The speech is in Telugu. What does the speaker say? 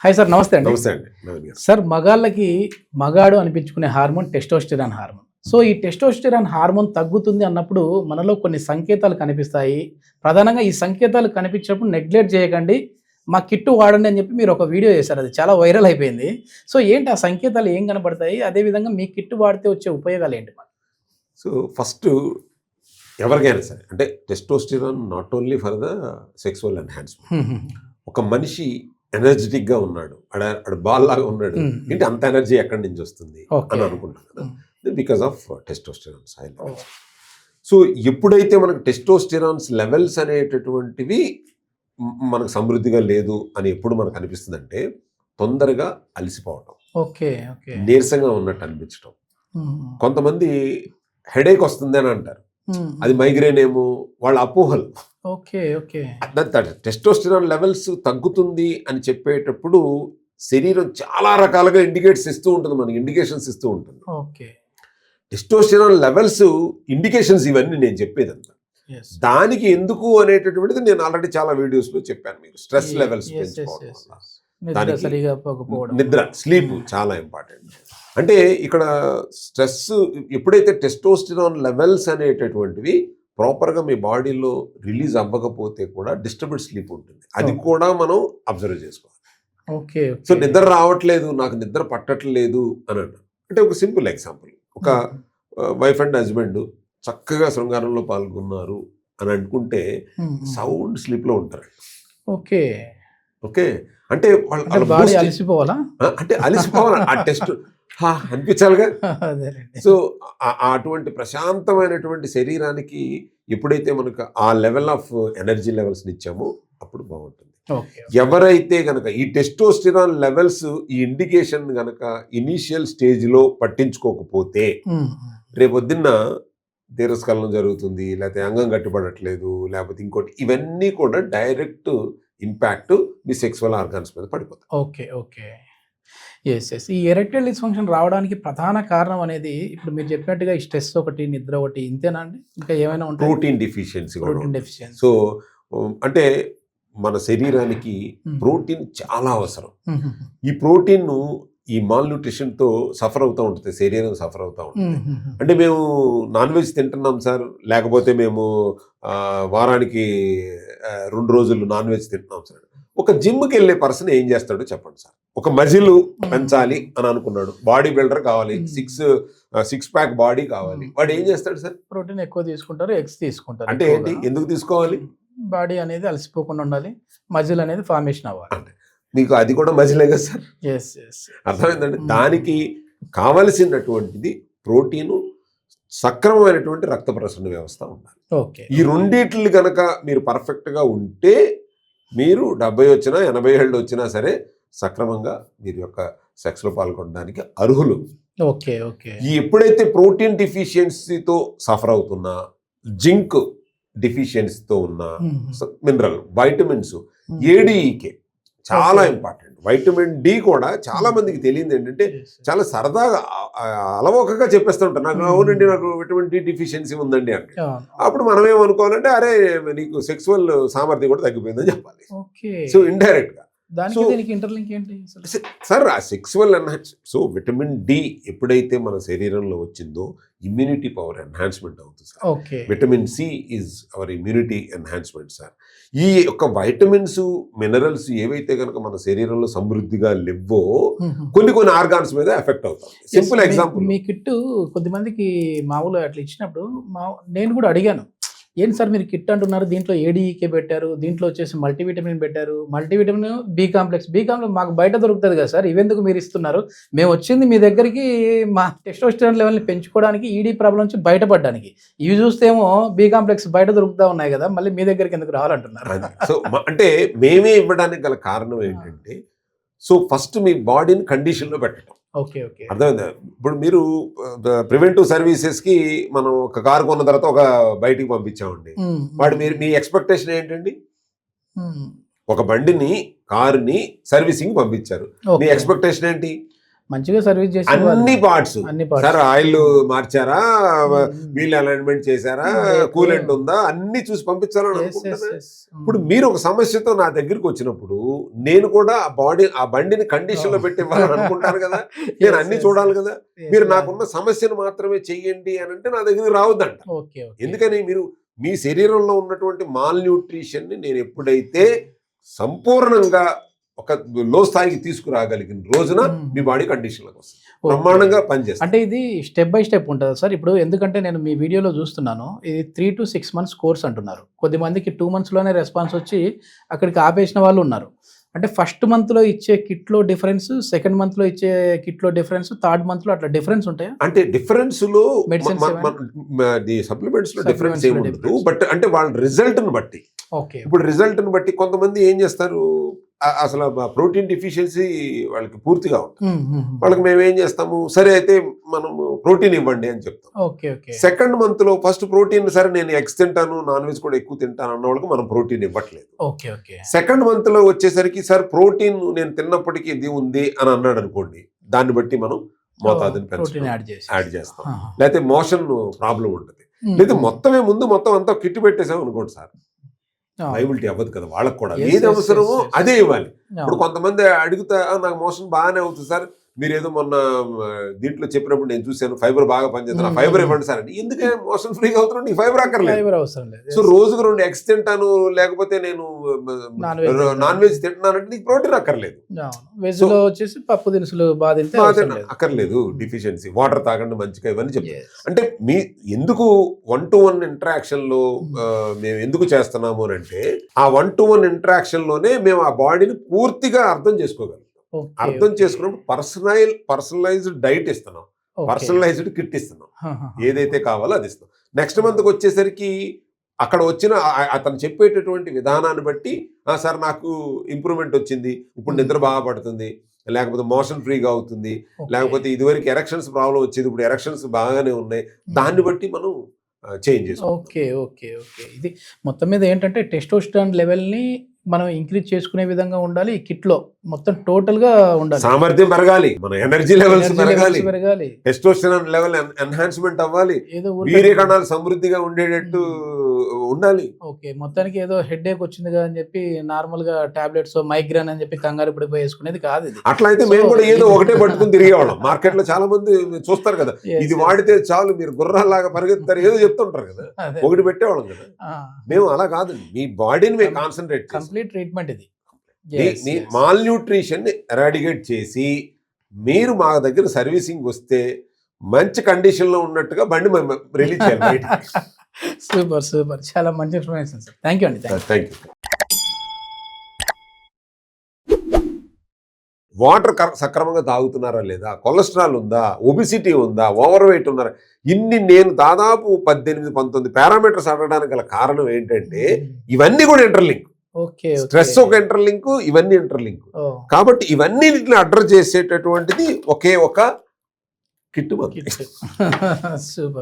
హాయ్ సార్, నమస్తే అండి. నమస్తే అండి. నవీన్ గారు. సార్, మగాళ్ళకి మగాడు అనిపించుకునే హార్మోన్ టెస్టోస్టెరాన్ హార్మోన్. సో ఈ టెస్టోస్టెరాన్ హార్మోన్ తగ్గుతుంది అన్నప్పుడు మనలో కొన్ని సంకేతాలు కనిపిస్తాయి. ప్రధానంగా ఈ సంకేతాలు కనిపించినప్పుడు నెగ్లెక్ట్ చేయకండి, మా కిట్టు వాడండి అని చెప్పి మీరు ఒక వీడియో చేశారు. అది చాలా వైరల్ అయిపోయింది. సో ఏంటి ఆ సంకేతాలు ఏం కనబడతాయి? అదేవిధంగా మీ కిట్టు వాడితే వచ్చే ఉపయోగాలు ఏంటి? సో ఫస్ట్ ఎవరికైనా సరే అంటే testosterone not only for the sexual enhancement. ఒక మనిషి ఎనర్జెటిక్గా ఉన్నాడు, ఆడ బాల్ లాగా ఉన్నాడు, ఏంటి అంత ఎనర్జీ ఎక్కడి నుంచి వస్తుంది అని అనుకుంటాం కదా. Because of టెస్టోస్టిరాన్స్ high levels. So ఎప్పుడైతే మనకు టెస్టోస్టిరాన్స్ లెవెల్స్ అనేటటువంటివి మనకు సమృద్ధిగా లేదు అని ఎప్పుడు మనకు అనిపిస్తుంది అంటే తొందరగా అలసిపోవటం, నీరసంగా ఉన్నట్టు అనిపించడం. కొంతమంది హెడేక్ వస్తుంది అని అంటారు, అది మైగ్రేన్ ఏమో, వాళ్ళ అపోహలు. టెస్టోస్టెరాన్ లెవెల్స్ తగ్గుతుంది అని చెప్పేటప్పుడు శరీరం చాలా రకాలుగా ఇండికేషన్స్ ఇస్తూ ఉంటుంది. టెస్టోస్టెరాన్ లెవెల్స్ ఇండికేషన్స్ ఇవన్నీ నేను చెప్పేదంతా. దానికి ఎందుకు అనేటటువంటిది నేను ఆల్రెడీ చాలా వీడియోస్లో చెప్పాను. మీకు స్ట్రెస్ లెవెల్స్ పెంచుకోవడం వల్ల, నిద్ర, స్లీప్ చాలా ఇంపార్టెంట్. అంటే ఇక్కడ స్ట్రెస్ ఎప్పుడైతే టెస్టోస్టెరాన్ లెవెల్స్ అనేటటువంటివి ప్రాపర్గా మీ బాడీలో రిలీజ్ అవ్వకపోతే కూడా డిస్టర్బ్డ్ స్లీప్ ఉంటుంది. అది కూడా మనం అబ్జర్వ్ చేసుకోవాలి. సో నిద్ర రావట్లేదు, నాకు నిద్ర పట్టట్లేదు అని అంటే ఒక సింపుల్ ఎగ్జాంపుల్, ఒక వైఫ్ అండ్ హస్బెండ్ చక్కగా శృంగారంలో పాల్గొన్నారు అని అనుకుంటే సౌండ్ స్లీప్లో ఉంటారు. ఓకే అంటే వాళ్ళు అలసిపోవాలా, అంటే అలసిపోవాలి, ఆ టెస్ట్ అనిపించాలిగా. సో అటువంటి ప్రశాంతమైనటువంటి శరీరానికి ఎప్పుడైతే మనకు ఆ లెవెల్ ఆఫ్ ఎనర్జీ లెవెల్స్ ఇచ్చామో అప్పుడు బాగుంటుంది. ఎవరైతే గనక ఈ టెస్టోస్టెరాన్ లెవెల్స్ ఈ ఇండికేషన్ గనక ఇనీషియల్ స్టేజ్లో పట్టించుకోకపోతే రేపొద్దున్న దీర్ఘస్ఖలనం జరుగుతుంది, లేకపోతే అంగం గట్టిపడట్లేదు, లేకపోతే ఇంకోటి, ఇవన్నీ కూడా డైరెక్ట్ ఇంపాక్ట్ మీ సెక్సువల్ ఆర్గాన్స్ మీద పడిపోతాయి. ఈ ఎరెక్టైల్ డిస్ఫంక్షన్ రావడానికి ప్రధాన కారణం అనేది ఇప్పుడు మీరు చెప్పినట్టుగా ఈ స్ట్రెస్ ఒకటి, నిద్ర ఒకటి, ఇంతేనా అండి? ఇంకా ఏమైనా ఉంటాయి? Protein deficiency. సో అంటే మన శరీరానికి ప్రోటీన్ చాలా అవసరం. ఈ ప్రోటీన్ ఈ మాల్ న్యూట్రిషన్తో సఫర్ అవుతూ ఉంటుంది, శరీరం సఫర్ అవుతూ ఉంటుంది. అంటే మేము నాన్ వెజ్ తింటున్నాం సార్, లేకపోతే మేము వారానికి 2 రోజులు నాన్ వెజ్ తింటున్నాం సార్. ఒక జిమ్కి వెళ్ళే పర్సన్ ఏం చేస్తాడో చెప్పండి సార్. ఒక మజిల్ పెంచాలి అని అనుకున్నాడు, బాడీ బిల్డర్ కావాలి, సిక్స్ ప్యాక్ బాడీ కావాలి, వాడు ఏం చేస్తాడు సార్? ప్రోటీన్ ఎక్కువ తీసుకుంటారు, ఎగ్స్ తీసుకుంటారు. అంటే ఏంటి, ఎందుకు తీసుకోవాలి? బాడీ అనేది అలసిపోకుండా ఉండాలి, మజిల్ అనేది ఫార్మేషన్ అవ్వాలి. మీకు అది కూడా మజిలే కదా సార్. అర్థమైందండి. దానికి కావలసినటువంటిది ప్రోటీను, సక్రమమైనటువంటి రక్త ప్రసరణ వ్యవస్థ ఉండాలి. ఈ రెండిట్లు కనుక మీరు పర్ఫెక్ట్గా ఉంటే మీరు 70 వచ్చినా 80 ఏళ్ళు వచ్చినా సరే సక్రమంగా మీరు యొక్క సెక్స్లో పాల్గొనడానికి అర్హులు. ఈ ఎప్పుడైతే ప్రోటీన్ డెఫిషియన్సీతో సఫర్ అవుతున్నా, జింక్ డెఫిషియన్సీతో ఉన్న మినరల్, వైటమిన్స్, ఏడీఈకే చాలా ఇంపార్టెంట్. వైటమిన్ డి కూడా చాలా మందికి తెలియదు ఏంటంటే చాలా సరదాగా అలవోకగా చెప్పేస్తూ ఉంటారు, నాకు అవునండి నాకు విటమిన్ డి డెఫిషియన్సీ ఉందండి అంటే. అప్పుడు మనం ఏమనుకోవాలంటే అరే నీకు సెక్సువల్ సామర్థ్యం కూడా తగ్గిపోయిందని చెప్పాలి. సో ఇండైరెక్ట్ గా సార్ ఆ సెక్సువల్ సో విటమిన్ డి ఎప్పుడైతే మన శరీరంలో వచ్చిందో ఇమ్యూనిటీ పవర్ ఎన్హాన్స్మెంట్ అవుతుంది sir. Vitamin C is our immunity enhancement sir. ఈ యొక్క వైటమిన్స్, మినరల్స్ ఏవైతే కనుక మన శరీరంలో సమృద్ధిగా లేవో కొన్ని ఆర్గాన్స్ మీద ఎఫెక్ట్ అవుతాయి. సింపుల్ ఎగ్జాంపుల్, మీ కిట్టు కొద్దిమందికి మామూలు అట్లా ఇచ్చినప్పుడు నేను కూడా అడిగాను, ఏంటి సార్ మీరు కిట్ అంటున్నారు, దీంట్లో ఏడీఈకే పెట్టారు, దీంట్లో వచ్చేసి మల్టీవిటమిన్ పెట్టారు, మల్టీవిటమిన్ బి కాంప్లెక్స్ మాకు బయట దొరుకుతుంది కదా సార్, ఇవెందుకు మీరు ఇస్తున్నారు? మేము వచ్చింది మీ దగ్గరికి మా టెస్టోస్టెరాన్ లెవెల్ని పెంచుకోవడానికి, ఈడీ ప్రాబ్లం నుంచి బయటపడడానికి. ఇవి చూస్తేమో బి కాంప్లెక్స్ బయట దొరుకుతూ ఉన్నాయి కదా, మళ్ళీ మీ దగ్గరికి ఎందుకు రావాలంటున్నారు? సో అంటే మేమే ఇవ్వడానికి గల కారణం ఏంటంటే, సో ఫస్ట్ మీ బాడీని కండిషన్లో పెట్టడం. అర్థమైందా? ఇప్పుడు మీరు ప్రివెంటివ్ సర్వీసెస్కి మనం ఒక కారు కొన్న తర్వాత ఒక బయటికి పంపించామండి, వాడు మీ ఎక్స్పెక్టేషన్ ఏంటండి? ఒక బండిని, కారుని సర్వీసింగ్ పంపించారు, మీ ఎక్స్పెక్టేషన్ ఏంటి? మంచిగా సర్వీస్ చేసి అన్ని పార్ట్స్ అన్ని parts. సార్ ఆయిల్ మార్చారా, వీల్ అలైన్మెంట్ చేశారా, కూలెంట్ ఉందా, అన్ని చూసి పంపించాలని అనుకుంటున్నా. ఇప్పుడు మీరు ఒక సమస్యతో నా దగ్గరికి వచ్చినప్పుడు నేను కూడా ఆ బండిని కండిషన్ లో పెట్టి ఇవ్వాలని అనుకుంటాను కదా. నేను అన్ని చూడాలి కదా. మీరు నాకున్న సమస్యను మాత్రమే చెయ్యండి అని అంటే నా దగ్గరికి రావద్దంట. ఎందుకని మీరు మీ శరీరంలో ఉన్నటువంటి మాల్ న్యూట్రిషన్ ని నేను ఎప్పుడైతే సంపూర్ణంగా ఒక లో స్థాయికి తీసుకురాగలిగిన రోజున మీ బాడీ కండిషన్లకు వస్తుంది, బ్రహ్మాండంగా పనిచేస్తుంది. అంటే ఇది స్టెప్ బై స్టెప్ ఉంటుంది సార్. ఇప్పుడు ఎందుకంటే నేను మీ వీడియోలో చూస్తున్నాను, ఇది 3 to 6 months కోర్స్ అంటున్నారు. కొద్దిమందికి 2 months లోనే రెస్పాన్స్ వచ్చి అక్కడికి ఆపేసిన వాళ్ళు ఉన్నారు. అంటే ఫస్ట్ మంత్లో ఇచ్చే కిట్లో డిఫరెన్స్, సెకండ్ మంత్లో ఇచ్చే కిట్లో డిఫరెన్స్, థర్డ్ మంత్లో అట్లా డిఫరెన్స్ ఉంటాయా? అంటే డిఫరెన్స్ లో Medicines సప్లిమెంట్స్ లో డిఫరెన్స్ ఏమి ఉండదు, బట్ అంటే వాళ్ళ రిజల్ట్ ని బట్టి. ఓకే. ఇప్పుడు రిజల్ట్ ని బట్టి కొంతమంది ఏం చేస్తారు, అసలు ప్రోటీన్ డిఫిషియన్సీ వాళ్ళకి పూర్తిగా ఉంటుంది. వాళ్ళకి మేము ఏం చేస్తాము, సరే అయితే మనం ప్రోటీన్ ఇవ్వండి అని చెప్తాం. Okay okay. సెకండ్ మంత్ లో ఫస్ట్ ప్రోటీన్, సరే నేను ఎగ్స్ తింటాను, నాన్ వెజ్ కూడా ఎక్కువ తింటాను అన్న వాళ్ళకి మనం ప్రోటీన్ ఇవ్వట్లేదు. Okay okay. సెకండ్ మంత్ లో వచ్చేసరికి సార్ ప్రోటీన్ నేను తిన్నప్పటికీ ఇది ఉంది అని అన్నాడు అనుకోండి, దాన్ని బట్టి మనం మోతాదుని పెంచుతాం, యాడ్ చేస్తాం. లేకపోతే మోషన్ ప్రాబ్లం ఉంటుంది, లేదా మొత్తం అంతా కిట్టు పెట్టేసాం అనుకోండి సార్, లైబిలిటీ అవ్వదు కదా వాళ్ళకి కూడా. ఏది అవసరమో అదే ఇవ్వాలి. ఇప్పుడు కొంతమంది అడుగుతా, నాకు మోషన్ బాగానే అవుతుంది సార్, మీరు ఏదో మొన్న దీంట్లో చెప్పినప్పుడు నేను చూశాను ఫైబర్ బాగా పనిచేస్తాను, ఫైబర్ ఇవ్వండి సార్ అంటే, ఎందుకే మోషన్ ఫ్రీగా అవుతున్నాడు, నీకు ఫైబర్ అక్కర్లేదు. సో రోజుకు 2 ఎగ్స్ తింటాను, లేకపోతే నేను నాన్ వెజ్ తింటున్నానంటే నీకు ప్రోటీన్ అక్కర్లేదు. వెజ్ లో వచ్చేసి పప్పు దినుసులు అక్కర్లేదు, డిఫిషియన్సీ, వాటర్ తాగండి మంచిగా, ఇవన్నీ చెప్తాను. అంటే మీ ఎందుకు 1-to-1 ఇంటరాక్షన్ లో మేము ఎందుకు చేస్తున్నాము అని అంటే, ఆ 1-to-1 ఇంటరాక్షన్ లోనే మేము ఆ బాడీని పూర్తిగా అర్థం చేసుకోగలం. అర్థం చేసుకున్నప్పుడు పర్సనలైజ్డ్ డైట్ ఇస్తున్నాం, పర్సనలైజ్డ్ కిట్ ఇస్తున్నాం, ఏదైతే కావాలో అది ఇస్తాం. నెక్స్ట్ మంత్కి వచ్చేసరికి అక్కడ వచ్చిన అతను చెప్పేటటువంటి విధానాన్ని బట్టి, సార్ నాకు ఇంప్రూవ్మెంట్ వచ్చింది, ఇప్పుడు నిద్ర బాగా పడుతుంది, లేకపోతే మోషన్ ఫ్రీగా అవుతుంది, లేకపోతే ఇదివరకు ఎరెక్షన్స్ ప్రాబ్లం వచ్చేది, ఇప్పుడు ఎరెక్షన్స్ బాగానే ఉన్నాయి, దాన్ని బట్టి మనం చేంజ్ చేసుకోవాలి. Okay okay okay. ఇది మొత్తం మీద ఏంటంటే టెస్టోస్టెరాన్ లెవెల్ని మనం ఇంక్రీజ్ చేసుకునే విధంగా ఉండాలి. ఈ కిట్ లో మొత్తం టోటల్ గా ఉండాలి, సామర్థ్యం పెరగాలి, మన ఎనర్జీ లెవెల్స్ పెరగాలి, టెస్టోస్టెరాన్ లెవెల్ ఎన్హాన్స్మెంట్ అవ్వాలి, వీర్య కణాలు సమృద్ధిగా ఉండేటట్టు ఉండాలి. ఓకే. మొత్తానికి ఏదో హెడ్ ఏక్ వచ్చింది కదా అని చెప్పి నార్మల్ గా టాబ్లెట్స్, మైగ్రేన్ అని చెప్పి కంగారు పడిపోయి వేసుకునేది కాదు ఇది. అట్లా అయితే మేము కూడా ఏదో ఒకటే పట్టుకుని తిరిగేవాళ్ళం. మార్కెట్ లో చాలా మంది చూస్తారు కదా, ఇది వాడితే చాలు మీరు గుర్రాలాగా పరిగెత్తారు ఏదో చెప్తుంటారు కదా, ఒకటి పెట్టేవాళ్ళం కదా. మేము అలా కాదు, మీ బాడీని మేము కాన్సన్ట్రేట్ చేస్తాం. కంప్లీట్ ట్రీట్మెంట్ ఇది. మీ మాల్ న్యూట్రిషన్ ని ఎరాడికేట్ చేసి మీరు మా దగ్గర సర్వీసింగ్ వస్తే మంచి కండిషన్ లో ఉన్నట్టుగా బండి మేము రిలీజ్ చేయాలి. సూపర్ సూపర్, చాలా మంచి ఇన్ఫర్మేషన్ సార్. థ్యాంక్ యూ అండి. Thank you. వాటర్ సక్రమంగా తాగుతున్నారా లేదా, కొలెస్ట్రాల్ ఉందా, ఒబిసిటీ ఉందా, ఓవర్ వెయిట్ ఉన్నారా, ఇన్ని నేను దాదాపు 18-19 పారామీటర్స్ అడగడానికి గల కారణం ఏంటంటే ఇవన్నీ కూడా ఇంటర్లింక్. స్ట్రెస్ ఒక ఇంటర్లింక్, ఇవన్నీ ఇంటర్లింక్. కాబట్టి ఇవన్నీ అడ్రస్ చేసేటటువంటిది ఒకే ఒక కిట్. సూపర్.